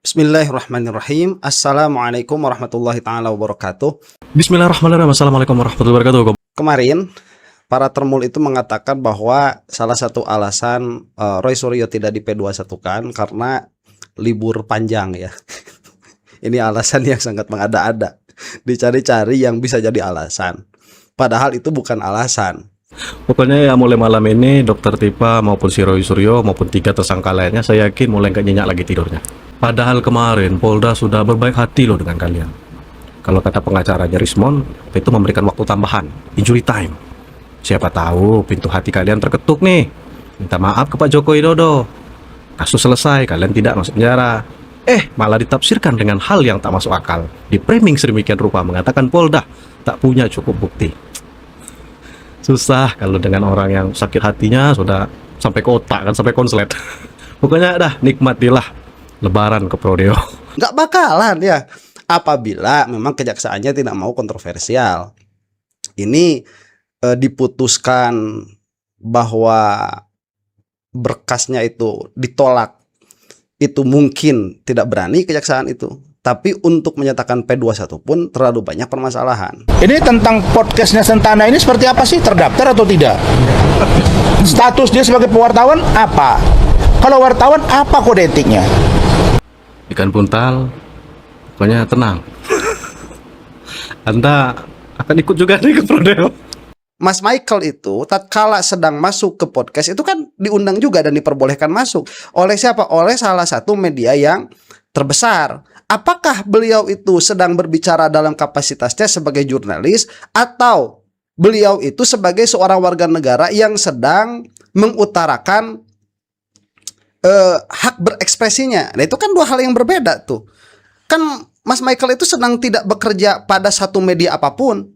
Bismillahirrahmanirrahim. Assalamualaikum warahmatullahi taala wabarakatuh. Bismillahirrahmanirrahim. Assalamualaikum warahmatullahi wabarakatuh. Kemarin para termul itu mengatakan bahwa salah satu alasan Roy Suryo tidak di P21-kan karena libur panjang ya. Ini alasan yang sangat mengada-ada. Dicari-cari yang bisa jadi alasan. Padahal itu bukan alasan. Pokoknya ya mulai malam ini Dokter Tipa maupun si Roy Suryo maupun 3 tersangka lainnya saya yakin mulai nggak nyenyak lagi tidurnya. Padahal kemarin Polda sudah berbaik hati loh dengan kalian. Kalau kata pengacaranya Rismon, itu memberikan waktu tambahan, injury time. Siapa tahu pintu hati kalian terketuk nih. Minta maaf ke Pak Joko Widodo. Kasus selesai, kalian tidak masuk penjara. Malah ditafsirkan dengan hal yang tak masuk akal. Di framing sedemikian rupa mengatakan Polda tak punya cukup bukti. Susah kalau dengan orang yang sakit hatinya sudah sampai ke otak kan, sampai konslet. Pokoknya dah nikmatilah Lebaran ke Prodeo. Nggak bakalan ya. Apabila memang kejaksaannya tidak mau kontroversial. Ini diputuskan bahwa berkasnya itu ditolak. Itu mungkin tidak berani kejaksaan itu. Tapi untuk menyatakan P21 pun terlalu banyak permasalahan. Ini tentang podcastnya Sentana ini seperti apa sih? Terdaftar atau tidak? Status dia sebagai pewartawan apa? Kalau wartawan apa kode etiknya? Ikan buntal, pokoknya tenang. Anda akan ikut juga nih ke Prodeo. Mas Michael itu tatkala sedang masuk ke podcast itu kan diundang juga dan diperbolehkan masuk. Oleh siapa? Oleh salah satu media yang terbesar. Apakah beliau itu sedang berbicara dalam kapasitasnya sebagai jurnalis atau beliau itu sebagai seorang warga negara yang sedang mengutarakan hak berekspresinya? Nah itu kan dua hal yang berbeda tuh. Kan Mas Michael itu sedang tidak bekerja pada satu media apapun.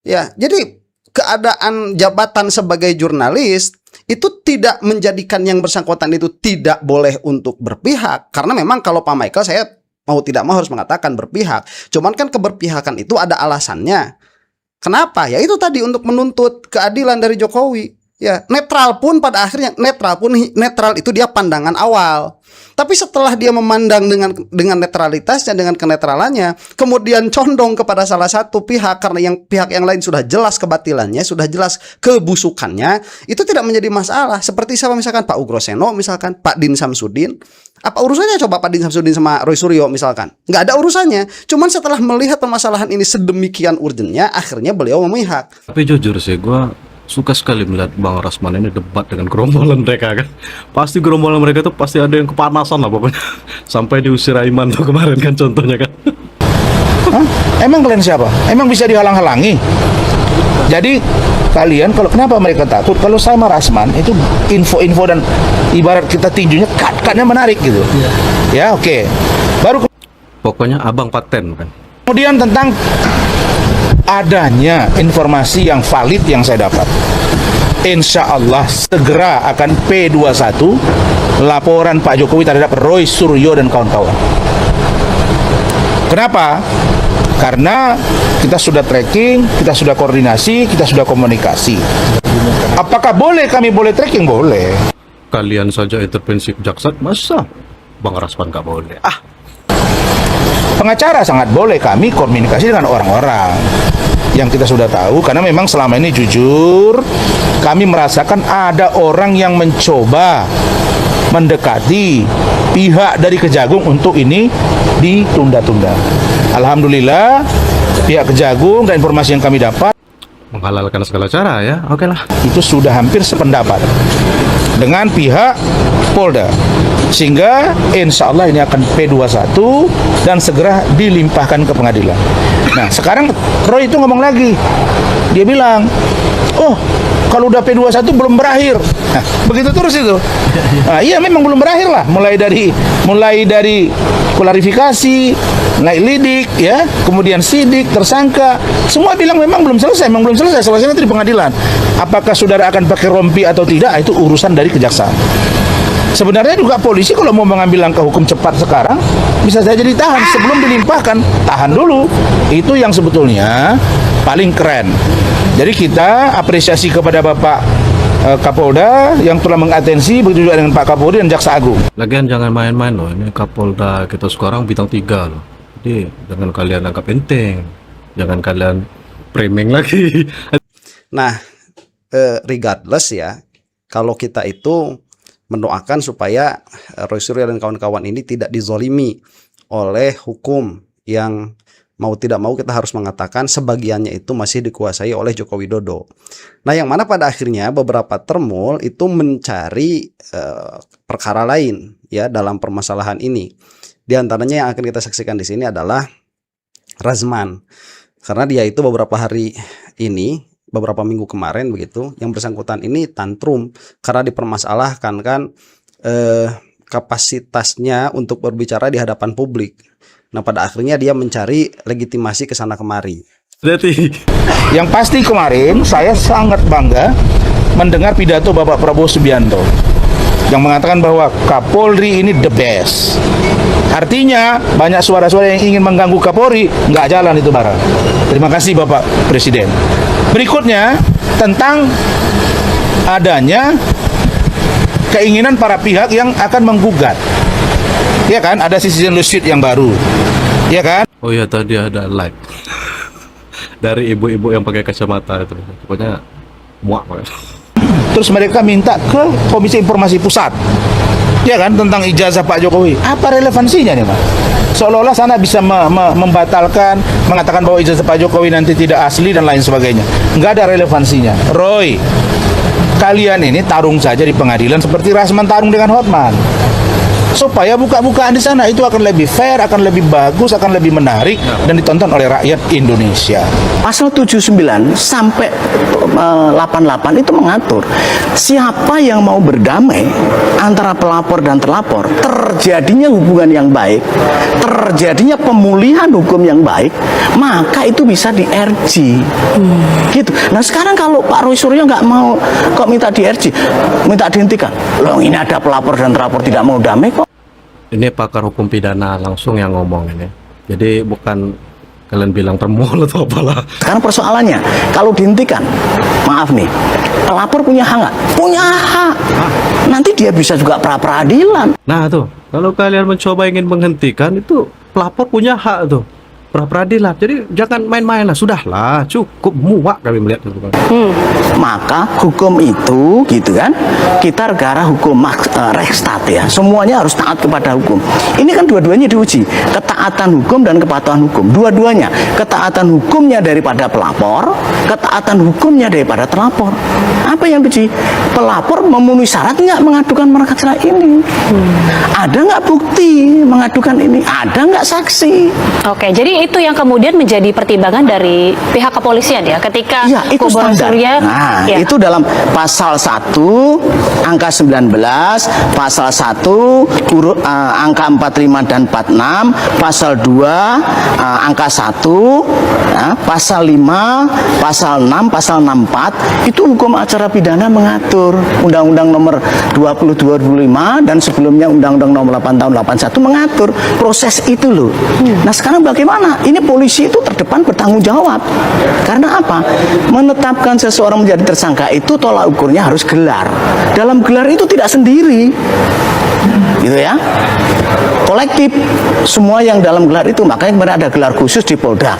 Ya, jadi keadaan jabatan sebagai jurnalis itu tidak menjadikan yang bersangkutan itu tidak boleh untuk berpihak. Karena memang kalau Pak Michael saya mau tidak mau harus mengatakan berpihak. Cuman kan keberpihakan itu ada alasannya. Kenapa? Ya itu tadi untuk menuntut keadilan dari Jokowi. Ya, netral pun pada akhirnya netral itu dia pandangan awal. Tapi setelah dia memandang dengan netralitasnya, dengan kenetralannya, kemudian condong kepada salah satu pihak karena pihak yang lain sudah jelas kebatilannya, sudah jelas kebusukannya, itu tidak menjadi masalah. Seperti siapa misalkan Pak Ugroseno, misalkan Pak Din Samsudin. Apa urusannya coba Pak Din Samsudin sama Roy Suryo misalkan? Nggak ada urusannya. Cuman setelah melihat permasalahan ini sedemikian urgennya, akhirnya beliau memihak. Tapi jujur sih, gue suka sekali melihat Bang Rasman ini debat dengan gerombolan mereka kan. Pasti gerombolan mereka tuh pasti ada yang kepanasan lah pokoknya. Sampai diusir Aiman tuh kemarin kan contohnya kan. Hah? Emang kalian siapa? Emang bisa dihalang-halangi? Jadi kalian kalau kenapa mereka takut? Kalau saya sama Rasman itu info-info dan ibarat kita tinjunya cut-cutnya menarik gitu. Ya oke. Baru Pokoknya abang paten kan. kemudian tentang adanya informasi yang valid yang saya dapat. Insya Allah segera akan P21 laporan Pak Jokowi terhadap Roy Suryo dan kawan-kawan. Kenapa? Karena kita sudah tracking, kita sudah koordinasi, kita sudah komunikasi. Apakah kami boleh tracking? Boleh. Kalian saja intervensi kejaksaan, masa Bang Rasman nggak boleh? Pengacara sangat boleh, kami komunikasi dengan orang-orang yang kita sudah tahu, karena memang selama ini jujur kami merasakan ada orang yang mencoba mendekati pihak dari Kejagung untuk ini ditunda-tunda. Alhamdulillah pihak Kejagung dan informasi yang kami dapat Menghalalkan segala cara ya, oke lah. itu sudah hampir sependapat dengan pihak Polda, sehingga insya Allah ini akan P21 dan segera dilimpahkan ke pengadilan. Nah sekarang Roy itu ngomong lagi, dia bilang, oh kalau udah P21 belum berakhir. Nah, begitu terus itu. Nah, iya memang belum berakhir lah, mulai dari klarifikasi, naik lidik ya, kemudian sidik, tersangka, semua bilang memang belum selesai, selesai nanti di pengadilan. Apakah saudara akan pakai rompi atau tidak, itu urusan dari kejaksaan. Sebenarnya juga polisi kalau mau mengambil langkah hukum cepat sekarang bisa saja ditahan sebelum dilimpahkan. Tahan dulu. Itu yang sebetulnya paling keren. Jadi kita apresiasi kepada Bapak Kapolda yang telah mengatensi, begitu juga dengan Pak Kapolri dan Jaksa Agung. Lagian jangan main-main loh, ini Kapolda kita sekarang bintang 3 loh. Jadi jangan kalian anggap enteng, jangan kalian framing lagi. Nah, regardless ya, kalau kita itu mendoakan supaya Roy Suryo dan kawan-kawan ini tidak dizolimi oleh hukum yang mau tidak mau kita harus mengatakan sebagiannya itu masih dikuasai oleh Joko Widodo. Nah, yang mana pada akhirnya beberapa termul itu mencari perkara lain ya dalam permasalahan ini. Di antaranya yang akan kita saksikan di sini adalah Razman. Karena dia itu beberapa hari ini, beberapa minggu kemarin begitu, yang bersangkutan ini tantrum karena dipermasalahkan kan kapasitasnya untuk berbicara di hadapan publik. Nah, pada akhirnya dia mencari legitimasi ke sana kemari. Berarti Yang pasti kemarin saya sangat bangga mendengar pidato Bapak Prabowo Subianto yang mengatakan bahwa Kapolri ini the best. Artinya banyak suara-suara yang ingin mengganggu Kapolri, nggak jalan itu barang. Terima kasih Bapak Presiden. Berikutnya tentang adanya keinginan para pihak yang akan menggugat. Ya kan, ada citizen lawsuit yang baru. Ya kan? oh ya tadi ada like dari ibu-ibu yang pakai kacamata itu, pokoknya muak banget. Terus mereka minta ke Komisi Informasi Pusat, ya kan, tentang ijazah Pak Jokowi. Apa relevansinya nih, Pak? Seolah-olah sana bisa membatalkan, mengatakan bahwa ijazah Pak Jokowi nanti tidak asli dan lain sebagainya. Nggak ada relevansinya. Roy, kalian ini tarung saja di pengadilan seperti Razman tarung dengan Hotman. Supaya buka-bukaan di sana itu akan lebih fair, akan lebih bagus, akan lebih menarik dan ditonton oleh rakyat Indonesia. Pasal 79 sampai 88 itu mengatur siapa yang mau berdamai antara pelapor dan terlapor, terjadinya hubungan yang baik, terjadinya pemulihan hukum yang baik, maka itu bisa di RG. Gitu. Nah, sekarang kalau Pak Roy Suryo nggak mau kok minta di RG, minta dihentikan. Loh, ini ada pelapor dan terlapor tidak mau damai kok. Ini pakar hukum pidana langsung yang ngomong ini. Jadi bukan kalian bilang termol atau apalah. Sekarang persoalannya, kalau dihentikan, maaf nih, pelapor punya hak nggak? Punya hak. Nanti dia bisa juga pra-peradilan. Nah tuh, kalau kalian mencoba ingin menghentikan itu pelapor punya hak tuh, pra-peradilan. Jadi jangan main-main lah, sudahlah, cukup muak kami melihat itu. Maka hukum itu, gitu kan, kita negara hukum Rechtsstaat ya, semuanya harus taat kepada hukum. Ini kan dua-duanya diuji, ketaatan hukum dan kepatuhan hukum. Dua-duanya, ketaatan hukumnya daripada pelapor, ketaatan hukumnya daripada terlapor. Apa yang diuji? Pelapor memenuhi syarat nggak mengadukan perkara ini? Ada nggak bukti mengadukan ini? Ada nggak saksi? Oke, jadi itu yang kemudian menjadi pertimbangan dari pihak kepolisian ya ketika Ya, itu kubu standar. Surya. Nah, ya. itu dalam pasal 1 angka 19, pasal 1 angka 45 dan 46, pasal 2 angka 1, ya, pasal 5, pasal 6, pasal 64 itu hukum acara pidana mengatur. Undang-Undang nomor 20 2005 dan sebelumnya Undang-Undang nomor 8 tahun 81 mengatur proses itu loh. Nah, sekarang bagaimana? Ini polisi itu terdepan bertanggung jawab. Karena apa? Menetapkan seseorang menjadi tersangka itu tolak ukurnya harus gelar. Dalam gelar itu tidak sendiri. Gitu ya. Kolektif semua yang dalam gelar itu, makanya kemarin ada gelar khusus di Polda.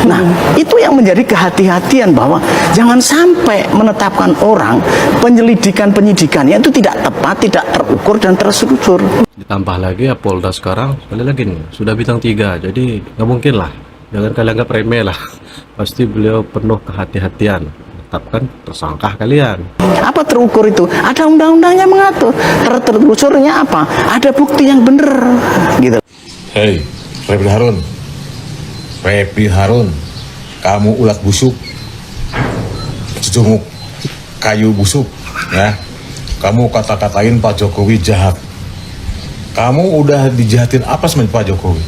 Nah, itu yang menjadi kehati-hatian bahwa jangan sampai menetapkan orang penyidikannya itu tidak tepat, tidak terukur dan terstruktur. Ditambah lagi ya Polda sekarang sekali lagi nih sudah bintang 3, jadi nggak mungkin lah, jangan kalian anggap remeh lah. Pasti beliau penuh kehati-hatian menetapkan tersangka kalian. Apa terukur itu? Ada undang-undangnya mengatur. Terukurnya apa? Ada bukti yang benar, gitu. Hei, Refli Harun, kamu ulat busuk, cecunguk kayu busuk, ya. Kamu kata-katain Pak Jokowi jahat. Kamu udah dijahatin apa sama Pak Jokowi?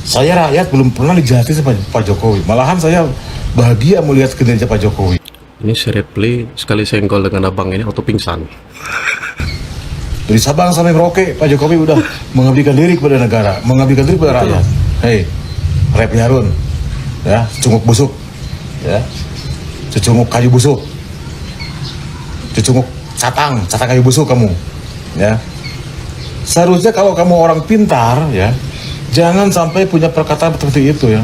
Saya rakyat belum pernah dijahatin sama Pak Jokowi. Malahan saya bahagia melihat kinerja Pak Jokowi. Ini si Repli sekali senggol dengan abang ini auto pingsan. Dari Sabang sampai Merauke, Pak Jokowi udah mengabdikan diri kepada negara, mengabdikan diri kepada rakyat. Hei, Refli Harun, ya, cecunguk busuk, ya, cecunguk kayu busuk. Cucunguk catang kayu busuk kamu. Ya. Seharusnya kalau kamu orang pintar ya, jangan sampai punya perkataan seperti itu ya.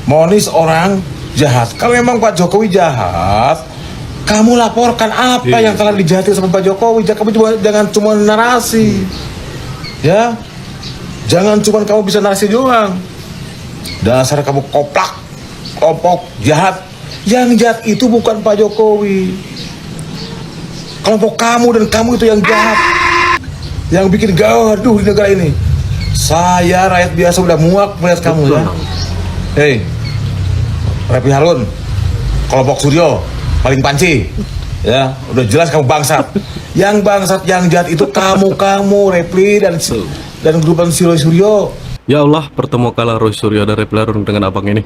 Monis orang jahat. Kalau memang Pak Jokowi jahat, kamu laporkan apa yang telah dijahati sama Pak Jokowi. Jangan cuma narasi. Ya. Jangan cuma kamu bisa narasi doang. Dasar kamu koplak, kelompok jahat. Yang jahat itu bukan Pak Jokowi. Kelompok kamu dan kamu itu yang jahat. Yang bikin gaduh di negara ini. Saya rakyat biasa udah muak melihat kamu ya. Hei, Repi Harun, kelompok Suryo, paling panci. Ya, udah jelas kamu bangsat. Yang bangsat, yang jahat itu kamu Repli dan grupan Suryo. Ya Allah, pertemukanlah Roy Suryo dan Repli Harun dengan abang ini.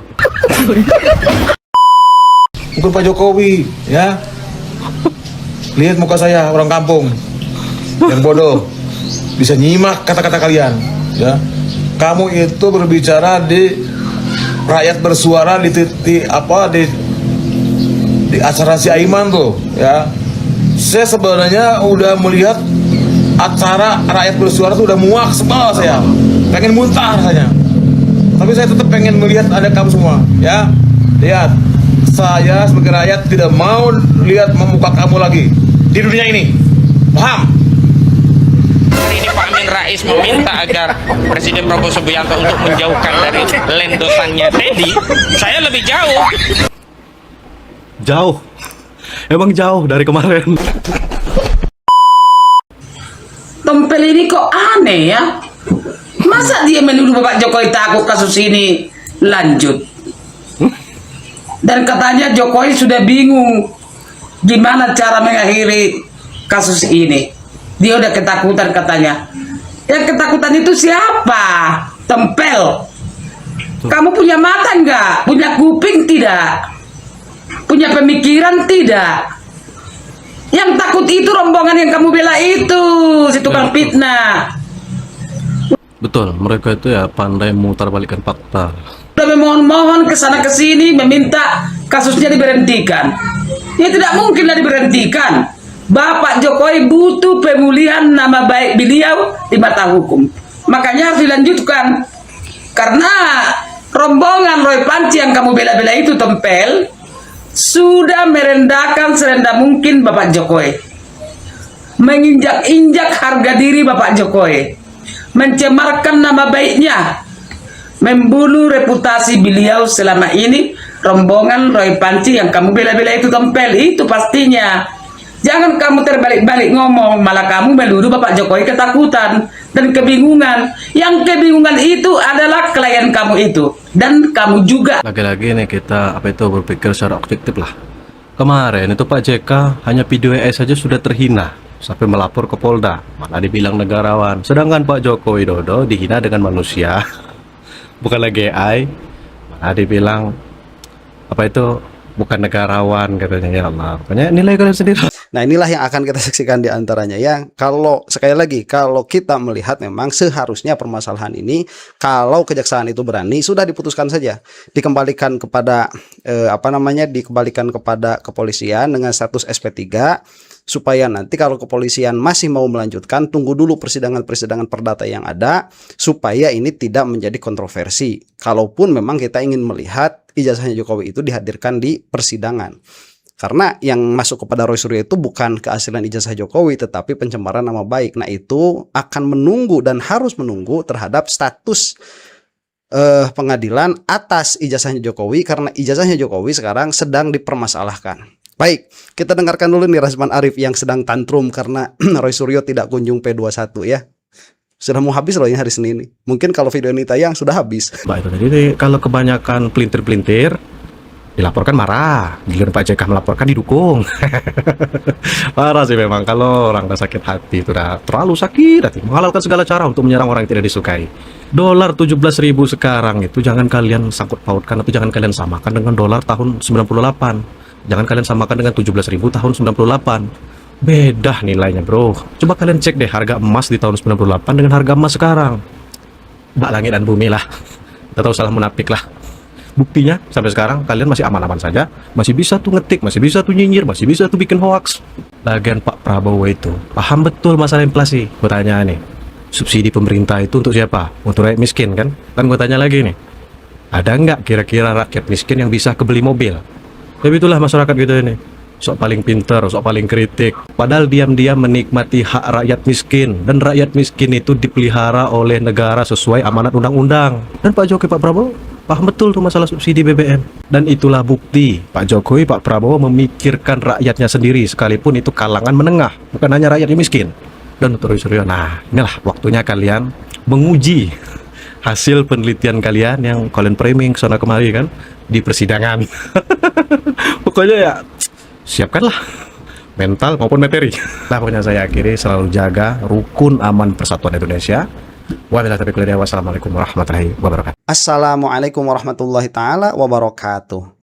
Bukan Pak Jokowi, ya. Lihat muka saya, orang kampung yang bodoh, bisa nyimak kata-kata kalian, ya. Kamu itu berbicara di rakyat bersuara di acara si Aiman tuh, ya. Saya sebenarnya udah melihat acara rakyat bersuara tuh udah muak, sebel saya, pengen muntah rasanya. Tapi saya tetap pengen melihat ada kamu semua, ya. Lihat, saya sebagai rakyat tidak mau lihat memuka kamu lagi di dunia ini. Paham? Hari ini Pak Amin Rais meminta agar Presiden Prabowo Subianto untuk menjauhkan dari lendotannya Teddy. Saya lebih jauh. Jauh. Emang jauh dari kemarin. Tompel ini kok aneh ya? Masa dia menuduh Bapak Jokowi takut kasus ini lanjut? Dan katanya Jokowi sudah bingung gimana cara mengakhiri kasus ini. Dia udah ketakutan katanya. Yang ketakutan itu siapa? Tempel. Kamu punya mata enggak? Punya kuping tidak? Punya pemikiran tidak? Yang takut itu rombongan yang kamu bela itu, si tukang fitnah. Betul, mereka itu ya pandai memutarbalikkan fakta. Udah memohon-mohon ke sana ke sini meminta kasusnya diberhentikan. Ya tidak mungkinlah diberhentikan. Bapak Jokowi butuh pemulihan nama baik beliau di mata hukum. Makanya harus dilanjutkan. Karena rombongan Roy Panci yang kamu bela-bela itu Tempel sudah merendahkan serendah mungkin Bapak Jokowi. Menginjak-injak harga diri Bapak Jokowi. Mencemarkan nama baiknya, membunuh reputasi beliau selama ini. Rombongan Roy Panci yang kamu bela-bela itu Tempel, itu pastinya. Jangan kamu terbalik-balik ngomong, malah kamu menuduh Bapak Jokowi ketakutan dan kebingungan. Yang kebingungan itu adalah klien kamu itu dan kamu juga. Lagi-lagi nih kita berpikir secara objektif lah. Kemarin itu Pak JK hanya video ES saja sudah terhina sampai melapor ke Polda, malah dibilang negarawan. Sedangkan Pak Joko Widodo dihina dengan manusia, bukan lagi AI, malah dibilang bukan negarawan katanya. Ya Allah, pokoknya nilai kalian sendiri. Nah, inilah yang akan kita saksikan di antaranya ya. Kalau sekali lagi, kalau kita melihat memang seharusnya permasalahan ini, kalau kejaksaan itu berani, sudah diputuskan saja, dikembalikan kepada dikembalikan kepada kepolisian dengan status SP3, supaya nanti kalau kepolisian masih mau melanjutkan, tunggu dulu persidangan-persidangan perdata yang ada, supaya ini tidak menjadi kontroversi. Kalaupun memang kita ingin melihat ijazahnya Jokowi itu dihadirkan di persidangan. Karena yang masuk kepada Roy Suryo itu bukan keaslian ijazah Jokowi, tetapi pencemaran nama baik. Nah, itu akan menunggu dan harus menunggu terhadap status pengadilan atas ijazahnya Jokowi, karena ijazahnya Jokowi sekarang sedang dipermasalahkan. Baik, kita dengarkan dulu nih Rasman Arif yang sedang tantrum karena Roy Suryo tidak kunjung P21 ya. Sudah mau habis loh ini hari Senin ini. Mungkin kalau video ini tayang sudah habis. Mbak, itu tadi kalau kebanyakan pelintir-pelintir dilaporkan marah, giliran Pak JK melaporkan didukung. Parah sih memang kalau orang udah sakit hati, itu udah terlalu sakit hati, menghalalkan segala cara untuk menyerang orang yang tidak disukai. Dolar 17.000 sekarang itu jangan kalian sangkut pautkan atau jangan kalian samakan dengan dolar tahun 98. Jangan kalian samakan dengan 17.000 tahun 98. Beda nilainya bro. Coba kalian cek deh harga emas di tahun 98 dengan harga emas sekarang. Mbak langit dan bumi lah. Kita tahu salah munafik lah. Buktinya sampai sekarang kalian masih aman-aman saja, masih bisa tuh ngetik, masih bisa tuh nyinyir, masih bisa tuh bikin hoax. Lagian Pak Prabowo itu paham betul masalah inflasi. Gue tanya nih, subsidi pemerintah itu untuk siapa? Untuk rakyat miskin kan? Kan gue tanya lagi nih, ada nggak kira-kira rakyat miskin yang bisa kebeli mobil? Tapi itulah masyarakat gitu ini. Sok paling pinter, sok paling kritik. Padahal diam-diam menikmati hak rakyat miskin. Dan rakyat miskin itu dipelihara oleh negara sesuai amanat undang-undang. Dan Pak Jokowi, Pak Prabowo paham betul tuh masalah subsidi BBM. Dan itulah bukti Pak Jokowi, Pak Prabowo memikirkan rakyatnya sendiri, sekalipun itu kalangan menengah, bukan hanya rakyat yang miskin. Dan Dr. Suryo, nah inilah waktunya kalian menguji hasil penelitian kalian yang kalian framing kesana kemari kan di persidangan. Pokoknya ya siapkanlah mental maupun materi. Nah, pokoknya saya akhiri, selalu jaga rukun aman persatuan Indonesia. Wassalamualaikum warahmatullahi wabarakatuh. Assalamualaikum warahmatullahi taala wabarakatuh.